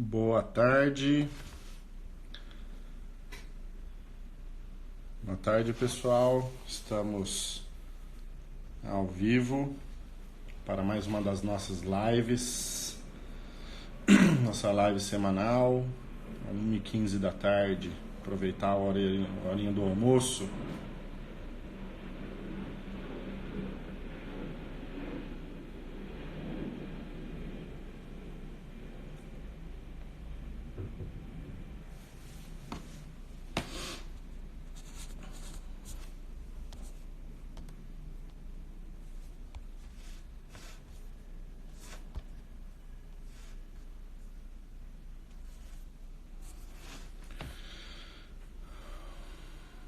Boa tarde. Boa tarde, pessoal. Estamos ao vivo para mais uma das nossas lives. Nossa live semanal, 1h15 da tarde. Aproveitar a horinha do almoço.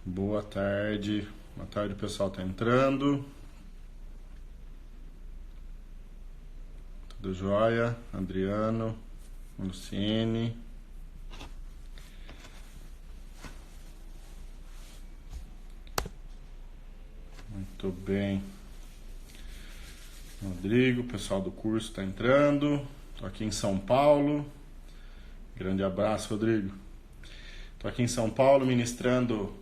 Boa tarde. Boa tarde, pessoal. Tá entrando. Tudo jóia? Adriano, Luciene. Muito bem. Rodrigo, pessoal do curso tá entrando. Tô aqui em São Paulo. Grande abraço, Rodrigo. Tô aqui em São Paulo ministrando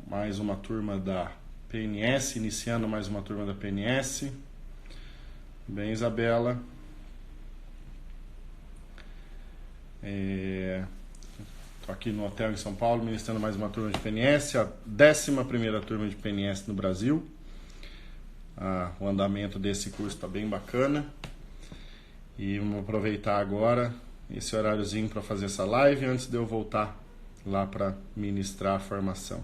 mais uma turma da PNS, iniciando mais uma turma da PNS. Bem, Isabela. Tô aqui no hotel em São Paulo, ministrando mais uma turma de PNS, a 11ª turma de PNS no Brasil. O andamento desse curso está bem bacana. E vamos aproveitar agora esse horáriozinho para fazer essa live antes de eu voltar lá para ministrar a formação.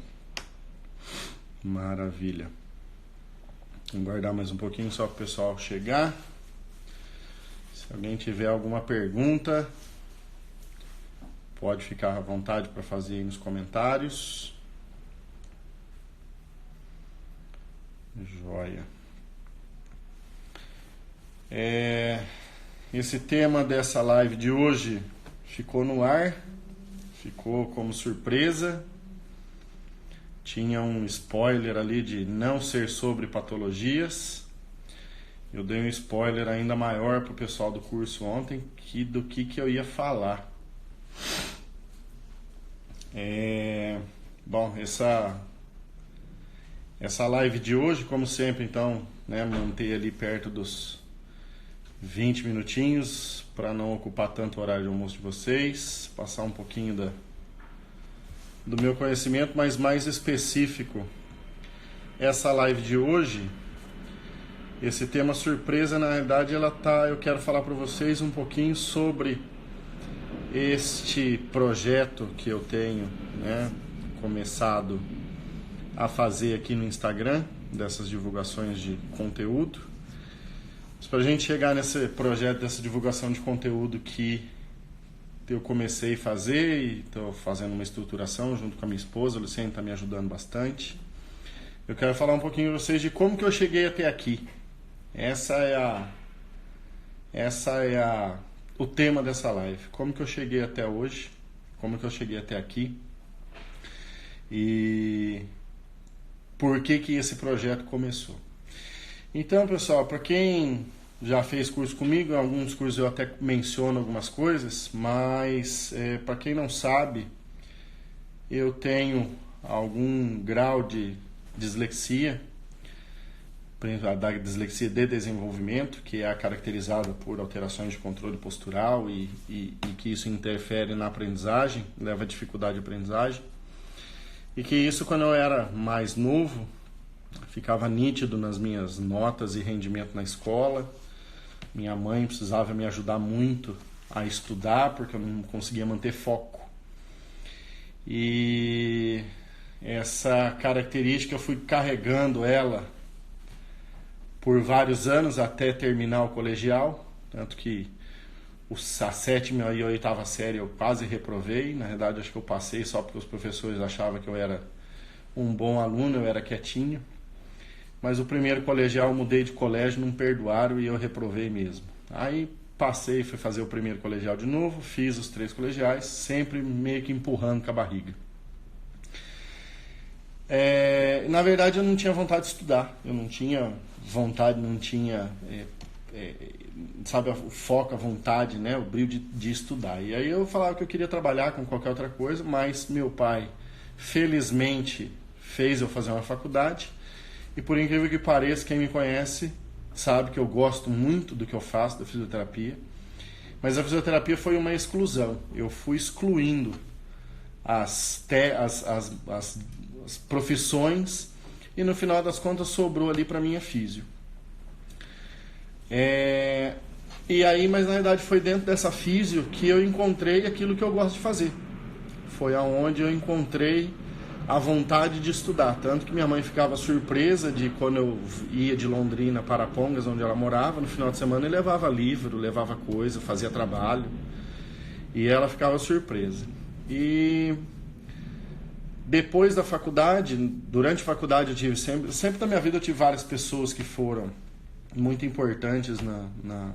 Maravilha. Vamos guardar mais um pouquinho só para o pessoal chegar. Se alguém tiver alguma pergunta, pode ficar à vontade para fazer aí nos comentários. Joia. Esse tema dessa live de hoje ficou no ar, ficou como surpresa. Tinha um spoiler ali de não ser sobre patologias. Eu dei um spoiler ainda maior para o pessoal do curso ontem do que eu ia falar. Bom, essa live de hoje, como sempre, então, manter ali perto dos 20 minutinhos para não ocupar tanto o horário de almoço de vocês, passar um pouquinho do meu conhecimento, mas mais específico. Essa live de hoje, esse tema surpresa, na verdade, eu quero falar para vocês um pouquinho sobre este projeto que eu tenho, começado a fazer aqui no Instagram, dessas divulgações de conteúdo. Mas para a gente chegar nesse projeto dessa divulgação de conteúdo que eu comecei a fazer e estou fazendo uma estruturação junto com a minha esposa, a Luciene está me ajudando bastante. Eu quero falar um pouquinho para vocês de como que eu cheguei até aqui. Essa é o tema dessa live. Como que eu cheguei até hoje, como que eu cheguei até aqui e por que esse projeto começou. Então, pessoal, para quem já fez curso comigo, em alguns cursos eu até menciono algumas coisas, mas para quem não sabe, eu tenho algum grau de dislexia, da dislexia de desenvolvimento, que é caracterizada por alterações de controle postural e que isso interfere na aprendizagem, leva a dificuldade de aprendizagem. E que isso, quando eu era mais novo, ficava nítido nas minhas notas e rendimento na escola. Minha mãe precisava me ajudar muito a estudar, porque eu não conseguia manter foco. E essa característica eu fui carregando ela por vários anos até terminar o colegial, tanto que a 7ª e a 8ª série eu quase reprovei. Na verdade, acho que eu passei só porque os professores achavam que eu era um bom aluno, eu era quietinho. Mas o primeiro colegial eu mudei de colégio, não perdoaram e eu reprovei mesmo. Aí passei, fui fazer o primeiro colegial de novo, fiz os 3 colegiais, sempre meio que empurrando com a barriga. Na verdade, eu não tinha vontade de estudar, eu não tinha vontade, sabe, o foco, a vontade, né, o brilho de estudar. E aí eu falava que eu queria trabalhar com qualquer outra coisa, mas meu pai, felizmente, fez eu fazer uma faculdade. E por incrível que pareça, quem me conhece sabe que eu gosto muito do que eu faço, da fisioterapia. Mas a fisioterapia foi uma exclusão. Eu fui excluindo as profissões e no final das contas sobrou ali para minha físio. E aí, mas na verdade foi dentro dessa físio que eu encontrei aquilo que eu gosto de fazer. Foi aonde eu encontrei a vontade de estudar. Tanto que minha mãe ficava surpresa de quando eu ia de Londrina para Pongas, onde ela morava, no final de semana eu levava livro, levava coisa, fazia trabalho. E ela ficava surpresa. E depois da faculdade, durante a faculdade eu tive sempre na minha vida eu tive várias pessoas que foram muito importantes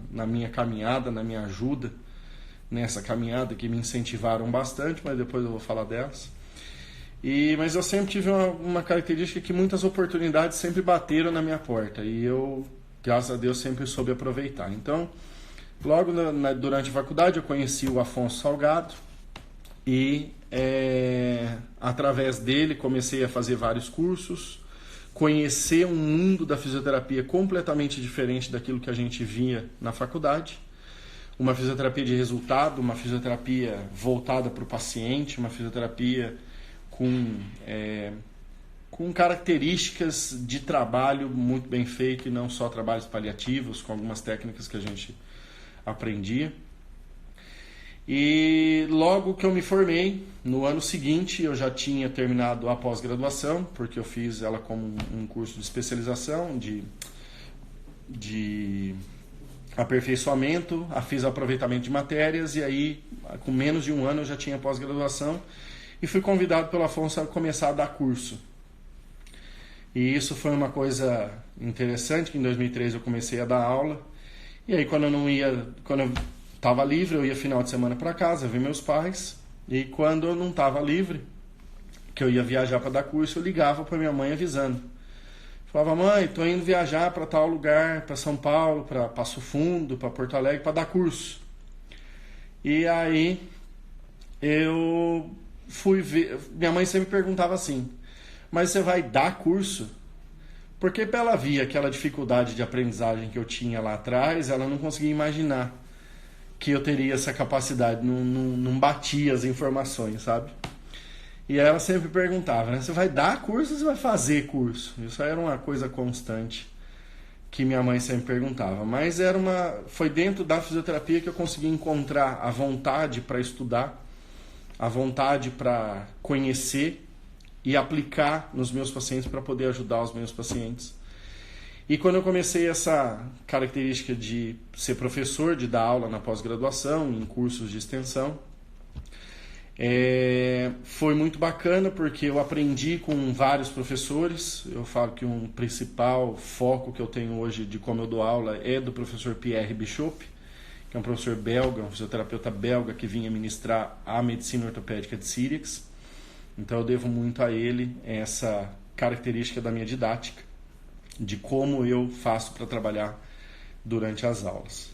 na minha caminhada, na minha ajuda nessa caminhada, que me incentivaram bastante, mas depois eu vou falar delas. Mas eu sempre tive uma característica que muitas oportunidades sempre bateram na minha porta e eu, graças a Deus, sempre soube aproveitar. Então, logo durante a faculdade eu conheci o Afonso Salgado e através dele comecei a fazer vários cursos, conhecer um mundo da fisioterapia completamente diferente daquilo que a gente via na faculdade. Uma fisioterapia de resultado, uma fisioterapia voltada para o paciente, uma fisioterapia com características de trabalho muito bem feito e não só trabalhos paliativos, com algumas técnicas que a gente aprendia. E logo que eu me formei, no ano seguinte eu já tinha terminado a pós-graduação, porque eu fiz ela como um curso de especialização, de aperfeiçoamento, fiz aproveitamento de matérias e aí com menos de um ano eu já tinha pós-graduação e fui convidado pelo Afonso a começar a dar curso. E isso foi uma coisa interessante, que em 2003 eu comecei a dar aula e aí quando eu estava livre, eu ia final de semana para casa ver meus pais. E quando eu não estava livre, que eu ia viajar para dar curso, eu ligava para minha mãe avisando. Falava: mãe, estou indo viajar para tal lugar, para São Paulo, para Passo Fundo, para Porto Alegre, para dar curso. E aí eu fui ver. Minha mãe sempre perguntava assim: mas você vai dar curso? Porque ela via aquela dificuldade de aprendizagem que eu tinha lá atrás, ela não conseguia imaginar que eu teria essa capacidade, não batia as informações, sabe? E ela sempre perguntava, né? Você vai dar curso ou você vai fazer curso? Isso era uma coisa constante que minha mãe sempre perguntava. Mas foi dentro da fisioterapia que eu consegui encontrar a vontade para estudar, a vontade para conhecer e aplicar nos meus pacientes para poder ajudar os meus pacientes. E quando eu comecei essa característica de ser professor, de dar aula na pós-graduação, em cursos de extensão, foi muito bacana porque eu aprendi com vários professores. Eu falo que um principal foco que eu tenho hoje de como eu dou aula é do professor Pierre Bishop, que é um professor belga, um fisioterapeuta belga que vinha ministrar a medicina ortopédica de Sirius. Então eu devo muito a ele essa característica da minha didática, de como eu faço para trabalhar durante as aulas.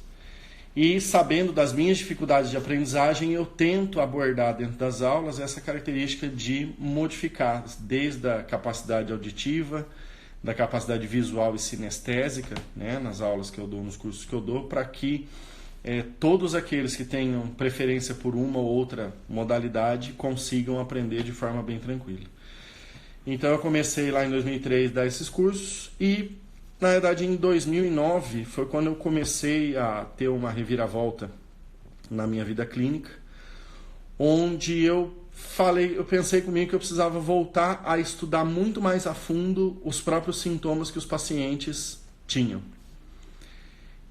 E sabendo das minhas dificuldades de aprendizagem, eu tento abordar dentro das aulas essa característica de modificar, desde a capacidade auditiva, da capacidade visual e sinestésica, né, nas aulas que eu dou, nos cursos que eu dou, para que todos aqueles que tenham preferência por uma ou outra modalidade consigam aprender de forma bem tranquila. Então eu comecei lá em 2003 a dar esses cursos e, na verdade, em 2009 foi quando eu comecei a ter uma reviravolta na minha vida clínica, onde eu pensei comigo que eu precisava voltar a estudar muito mais a fundo os próprios sintomas que os pacientes tinham.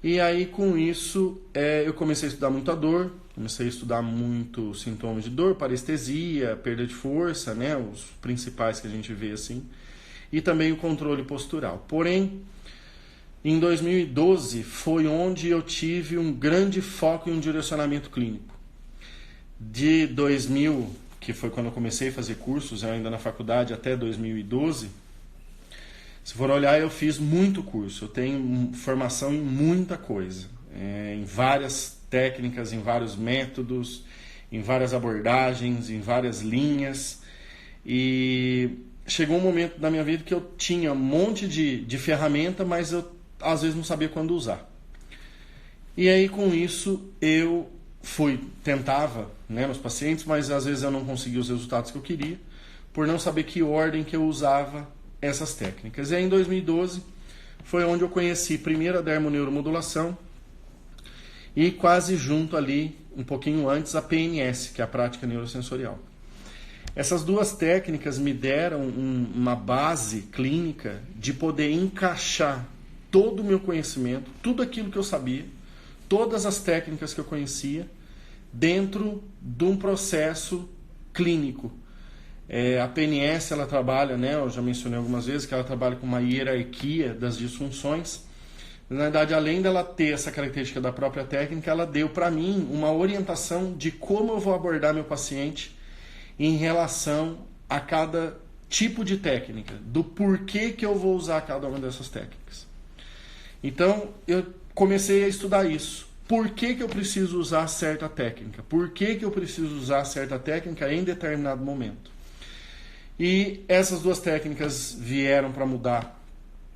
E aí, com isso, eu comecei a estudar muito a dor, comecei a estudar muito sintomas de dor, parestesia, perda de força, né, os principais que a gente vê assim, e também o controle postural. Porém, em 2012 foi onde eu tive um grande foco em um direcionamento clínico. De 2000, que foi quando eu comecei a fazer cursos, ainda na faculdade, até 2012, se for olhar, eu fiz muito curso, eu tenho formação em muita coisa. em várias técnicas, em vários métodos, em várias abordagens, em várias linhas. E chegou um momento da minha vida que eu tinha um monte de ferramenta, mas eu às vezes não sabia quando usar. E aí com isso eu tentava, né, nos pacientes, mas às vezes eu não conseguia os resultados que eu queria, por não saber que ordem que eu usava essas técnicas. E aí em 2012 foi onde eu conheci primeiro a dermoneuromodulação e quase junto ali, um pouquinho antes, a PNS, que é a prática neurosensorial. Essas duas técnicas me deram uma base clínica de poder encaixar todo o meu conhecimento, tudo aquilo que eu sabia, todas as técnicas que eu conhecia, dentro de um processo clínico. A PNS, ela trabalha, né, eu já mencionei algumas vezes, que ela trabalha com uma hierarquia das disfunções. Na verdade, além dela ter essa característica da própria técnica, ela deu para mim uma orientação de como eu vou abordar meu paciente em relação a cada tipo de técnica, do porquê que eu vou usar cada uma dessas técnicas. Então, eu comecei a estudar isso. Por que eu preciso usar certa técnica? Por que eu preciso usar certa técnica em determinado momento? E essas duas técnicas vieram para mudar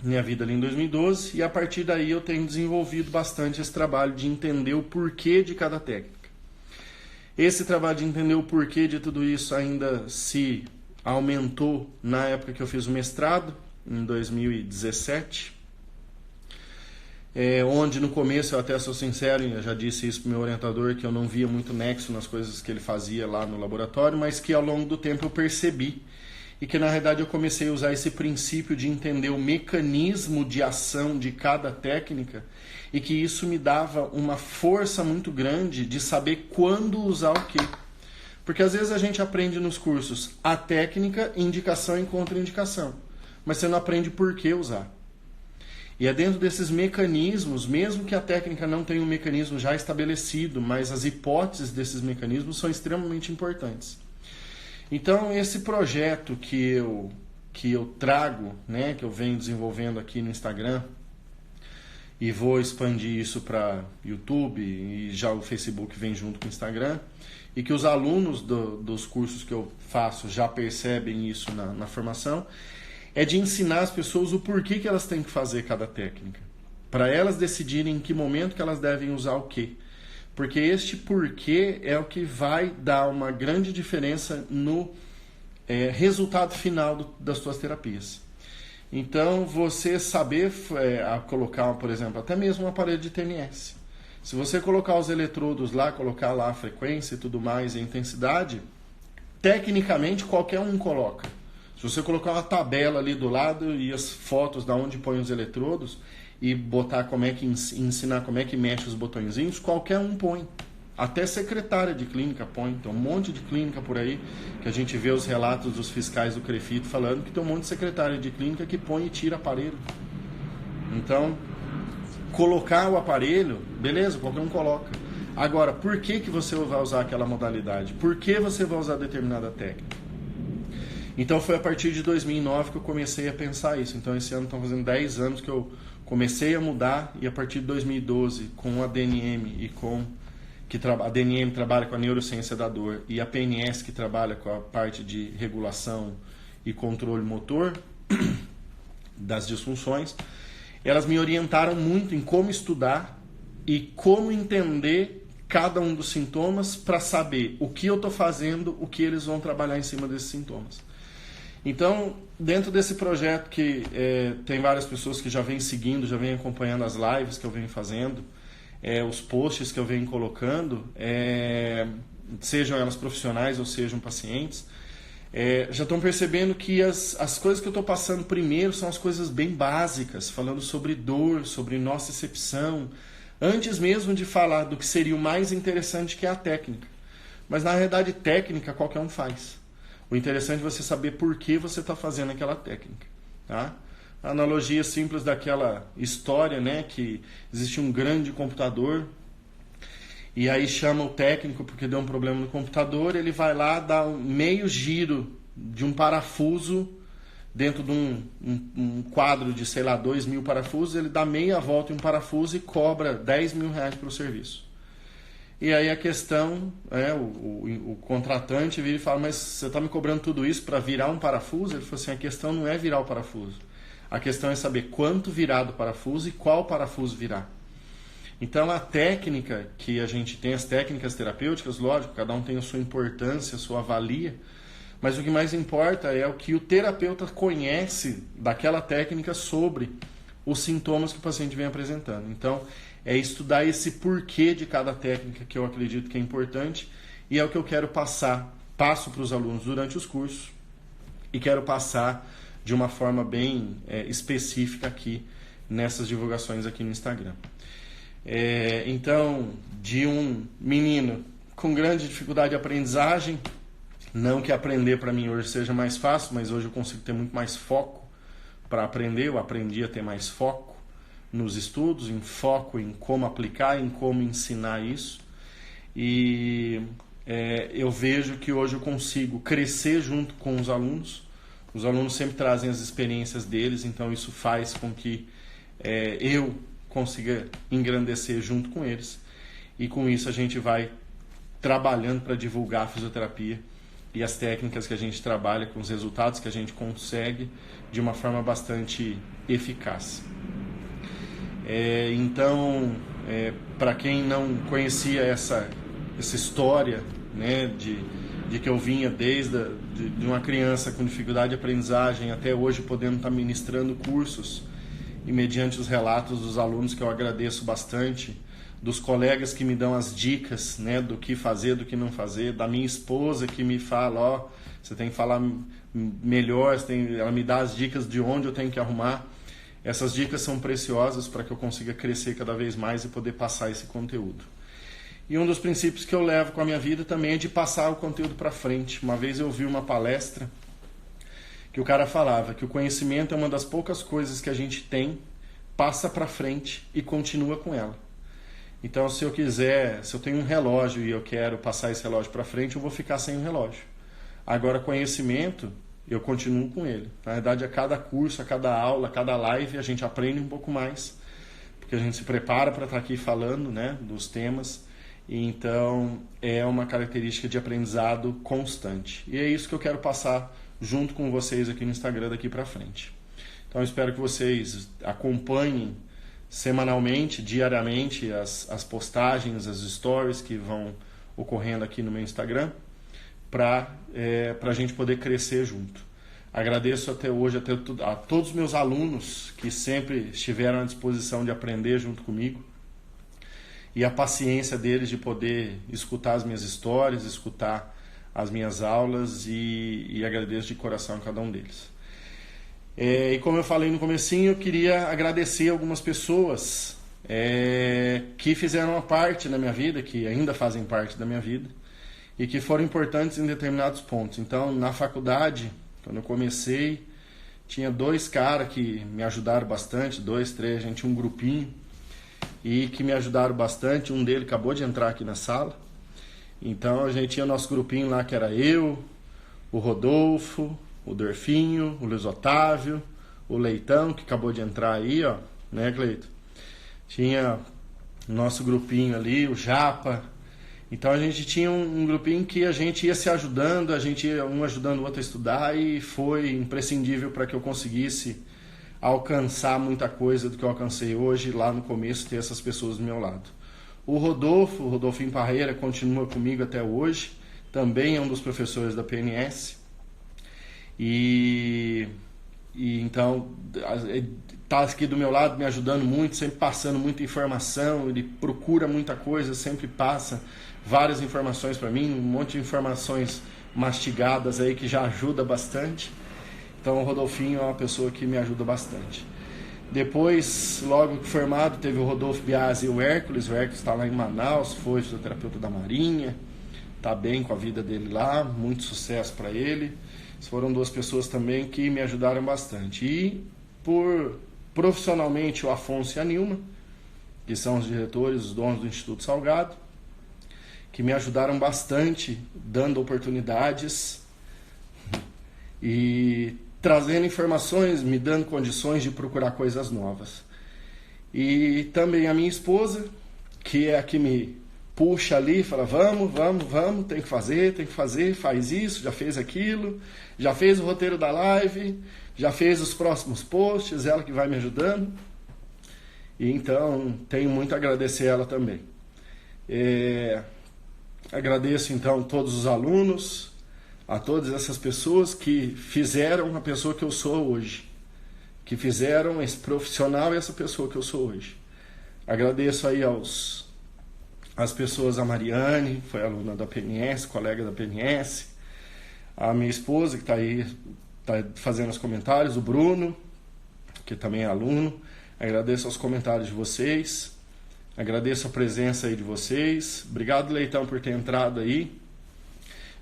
minha vida ali em 2012, e a partir daí eu tenho desenvolvido bastante esse trabalho de entender o porquê de cada técnica. Esse trabalho de entender o porquê de tudo isso ainda se aumentou na época que eu fiz o mestrado, em 2017, onde no começo, eu até sou sincero, eu já disse isso para o meu orientador, que eu não via muito nexo nas coisas que ele fazia lá no laboratório, mas que ao longo do tempo eu percebi, e que na realidade eu comecei a usar esse princípio de entender o mecanismo de ação de cada técnica, e que isso me dava uma força muito grande de saber quando usar o quê. Porque às vezes a gente aprende nos cursos a técnica, indicação e contraindicação, mas você não aprende por que usar. E é dentro desses mecanismos, mesmo que a técnica não tenha um mecanismo já estabelecido, mas as hipóteses desses mecanismos são extremamente importantes. Então, esse projeto que eu trago, né, que eu venho desenvolvendo aqui no Instagram, e vou expandir isso para YouTube, e já o Facebook vem junto com o Instagram, e que os alunos dos cursos que eu faço já percebem isso na formação, é de ensinar as pessoas o porquê que elas têm que fazer cada técnica, para elas decidirem em que momento que elas devem usar o quê. Porque este porquê é o que vai dar uma grande diferença no resultado final das suas terapias. Então, você saber colocar, por exemplo, até mesmo um aparelho de TMS. Se você colocar os eletrodos lá, colocar lá a frequência e tudo mais, e a intensidade, tecnicamente qualquer um coloca. Se você colocar uma tabela ali do lado e as fotos de onde põe os eletrodos, e botar como é que ensinar como é que mexe os botõezinhos, qualquer um põe. Até secretária de clínica põe. Tem um monte de clínica por aí que a gente vê os relatos dos fiscais do CREFIT falando que tem um monte de secretária de clínica que põe e tira aparelho. Então, colocar o aparelho, beleza, qualquer um coloca. Agora, por que você vai usar aquela modalidade? Por que você vai usar determinada técnica? Então foi a partir de 2009 que eu comecei a pensar isso. Então esse ano estão fazendo 10 anos que eu comecei a mudar, e a partir de 2012, com a DNM e a DNM trabalha com a neurociência da dor, e a PNS que trabalha com a parte de regulação e controle motor das disfunções, elas me orientaram muito em como estudar e como entender cada um dos sintomas para saber o que eu estou fazendo, o que eles vão trabalhar em cima desses sintomas. Então, dentro desse projeto que tem várias pessoas que já vêm seguindo, já vêm acompanhando as lives que eu venho fazendo, os posts que eu venho colocando, sejam elas profissionais ou sejam pacientes, já estão percebendo que as coisas que eu estou passando primeiro são as coisas bem básicas, falando sobre dor, sobre nocicepção, antes mesmo de falar do que seria o mais interessante, que é a técnica. Mas na realidade, técnica qualquer um faz. O interessante é você saber por que você está fazendo aquela técnica. Tá? A analogia simples daquela história, né, que existe um grande computador, e aí chama o técnico porque deu um problema no computador, ele vai lá, dá um meio giro de um parafuso dentro de um quadro de, sei lá, 2.000 parafusos, ele dá meia volta em um parafuso e cobra R$10.000 pelo serviço. E aí a questão, o contratante vira e fala, mas você está me cobrando tudo isso para virar um parafuso? Ele falou assim, a questão não é virar o parafuso. A questão é saber quanto virar do parafuso e qual parafuso virar. Então a técnica que a gente tem, as técnicas terapêuticas, lógico, cada um tem a sua importância, a sua valia, mas o que mais importa é o que o terapeuta conhece daquela técnica sobre os sintomas que o paciente vem apresentando. Então, é estudar esse porquê de cada técnica que eu acredito que é importante e é o que eu quero passo para os alunos durante os cursos e quero passar de uma forma bem específica aqui nessas divulgações aqui no Instagram. Então, de um menino com grande dificuldade de aprendizagem, não que aprender para mim hoje seja mais fácil, mas hoje eu consigo ter muito mais foco para aprender, eu aprendi a ter mais foco nos estudos, em foco em como aplicar, em como ensinar isso. E eu vejo que hoje eu consigo crescer junto com os alunos. Os alunos sempre trazem as experiências deles, então isso faz com que eu consiga engrandecer junto com eles. E com isso a gente vai trabalhando para divulgar a fisioterapia e as técnicas que a gente trabalha, com os resultados que a gente consegue de uma forma bastante eficaz. Então, para quem não conhecia essa história, né, de que eu vinha desde de uma criança com dificuldade de aprendizagem até hoje podendo estar ministrando cursos, e mediante os relatos dos alunos, que eu agradeço bastante, dos colegas que me dão as dicas, né, do que fazer, do que não fazer, da minha esposa que me fala, você tem que falar melhor, ela me dá as dicas de onde eu tenho que arrumar. Essas dicas são preciosas para que eu consiga crescer cada vez mais e poder passar esse conteúdo. E um dos princípios que eu levo com a minha vida também é de passar o conteúdo para frente. Uma vez eu vi uma palestra que o cara falava que o conhecimento é uma das poucas coisas que a gente tem, passa para frente e continua com ela. Então, se eu tenho um relógio e eu quero passar esse relógio para frente, eu vou ficar sem o relógio. Agora, conhecimento, eu continuo com ele. Na verdade, a cada curso, a cada aula, a cada live, a gente aprende um pouco mais, porque a gente se prepara para estar aqui falando, né, dos temas. E então, é uma característica de aprendizado constante. E é isso que eu quero passar junto com vocês aqui no Instagram daqui para frente. Então, eu espero que vocês acompanhem semanalmente, diariamente, as postagens, as stories que vão ocorrendo aqui no meu Instagram, para a gente poder crescer junto. Agradeço até hoje a todos os meus alunos que sempre estiveram à disposição de aprender junto comigo e a paciência deles de poder escutar as minhas histórias, escutar as minhas aulas e agradeço de coração a cada um deles. E como eu falei no comecinho, eu queria agradecer algumas pessoas que fizeram uma parte da minha vida, que ainda fazem parte da minha vida, e que foram importantes em determinados pontos. Então, na faculdade, quando eu comecei, tinha 2 caras que me ajudaram bastante, 2, 3, a gente tinha um grupinho, e que me ajudaram bastante. Um deles acabou de entrar aqui na sala. Então, a gente tinha nosso grupinho lá, que era eu, o Rodolfo, o Dorfinho, o Luiz Otávio, o Leitão, que acabou de entrar aí, ó, né, Cleito? Tinha o nosso grupinho ali, o Japa. Então a gente tinha um grupinho que a gente ia se ajudando, a gente ia um ajudando o outro a estudar, e foi imprescindível para que eu conseguisse alcançar muita coisa do que eu alcancei hoje, lá no começo, ter essas pessoas do meu lado. O Rodolfinho Parreira, continua comigo até hoje, também é um dos professores da PNS, e então está aqui do meu lado me ajudando muito, sempre passando muita informação. Ele procura muita coisa, sempre passa várias informações para mim, um monte de informações mastigadas aí que já ajuda bastante. Então o Rodolfinho é uma pessoa que me ajuda bastante. Depois, logo que formado, teve o Rodolfo Biasi e o Hércules. O Hércules está lá em Manaus, foi fisioterapeuta da Marinha, está bem com a vida dele lá, muito sucesso para ele. Foram 2 pessoas também que me ajudaram bastante. E profissionalmente, o Afonso e a Nilma, que são os diretores, os donos do Instituto Salgado, que me ajudaram bastante, dando oportunidades. E trazendo informações, me dando condições de procurar coisas novas. E também a minha esposa, que é a que me puxa ali, fala, vamos, tem que fazer, faz isso, já fez aquilo, já fez o roteiro da live, já fez os próximos posts, ela que vai me ajudando. E então, tenho muito a agradecer a ela também. Agradeço então todos os alunos, a todas essas pessoas que fizeram a pessoa que eu sou hoje, que fizeram esse profissional e essa pessoa que eu sou hoje. Agradeço aí as pessoas, a Mariane, foi aluna da PNS, colega da PNS, a minha esposa que está aí, está fazendo os comentários, o Bruno, que também é aluno. Agradeço os comentários de vocês, agradeço a presença aí de vocês. Obrigado, Leitão, por ter entrado aí.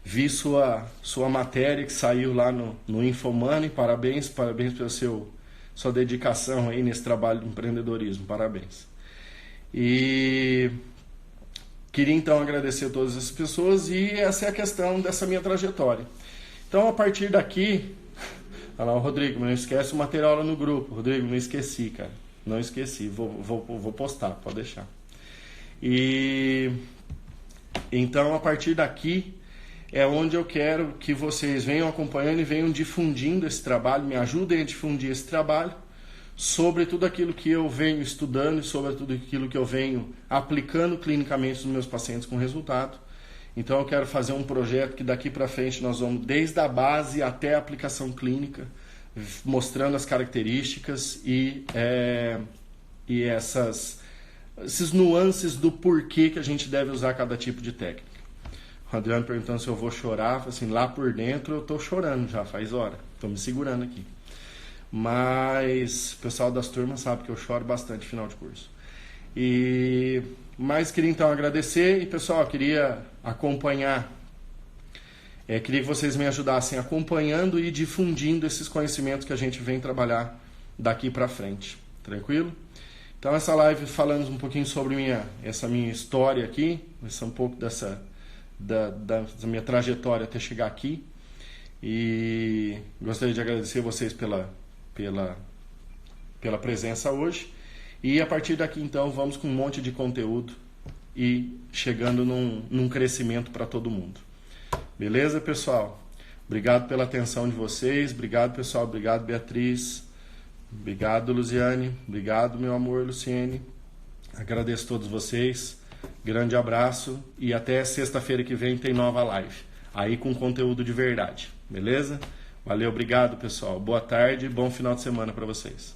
Vi sua matéria que saiu lá no Infomoney. Parabéns pela sua dedicação aí nesse trabalho de empreendedorismo. Parabéns. E queria então agradecer a todas essas pessoas, e essa é a questão dessa minha trajetória. Então, a partir daqui, olha lá, o Rodrigo, não esquece o material lá no grupo. Rodrigo, não esqueci, cara. Não esqueci, vou postar, pode deixar. E então, a partir daqui é onde eu quero que vocês venham acompanhando e venham difundindo esse trabalho, me ajudem a difundir esse trabalho sobre tudo aquilo que eu venho estudando e sobre tudo aquilo que eu venho aplicando clinicamente nos meus pacientes com resultado. Então eu quero fazer um projeto que daqui para frente nós vamos desde a base até a aplicação clínica, mostrando as características e esses nuances do porquê que a gente deve usar cada tipo de técnica. O Adriano perguntando se eu vou chorar, assim, lá por dentro eu estou chorando já, faz hora, estou me segurando aqui. Mas o pessoal das turmas sabe que eu choro bastante no final de curso. Mas queria então agradecer e, pessoal, queria acompanhar, queria que vocês me ajudassem acompanhando e difundindo esses conhecimentos que a gente vem trabalhar daqui para frente. Tranquilo? Então, essa live falando um pouquinho sobre essa minha história aqui, um pouco da minha trajetória até chegar aqui. E gostaria de agradecer vocês pela presença hoje. E a partir daqui, então, vamos com um monte de conteúdo e chegando num crescimento para todo mundo. Beleza, pessoal? Obrigado pela atenção de vocês. Obrigado, pessoal. Obrigado, Beatriz. Obrigado, Luziane. Obrigado, meu amor, Luciene. Agradeço a todos vocês. Grande abraço. E até sexta-feira que vem tem nova live. Aí com conteúdo de verdade. Beleza? Valeu, obrigado, pessoal. Boa tarde e bom final de semana para vocês.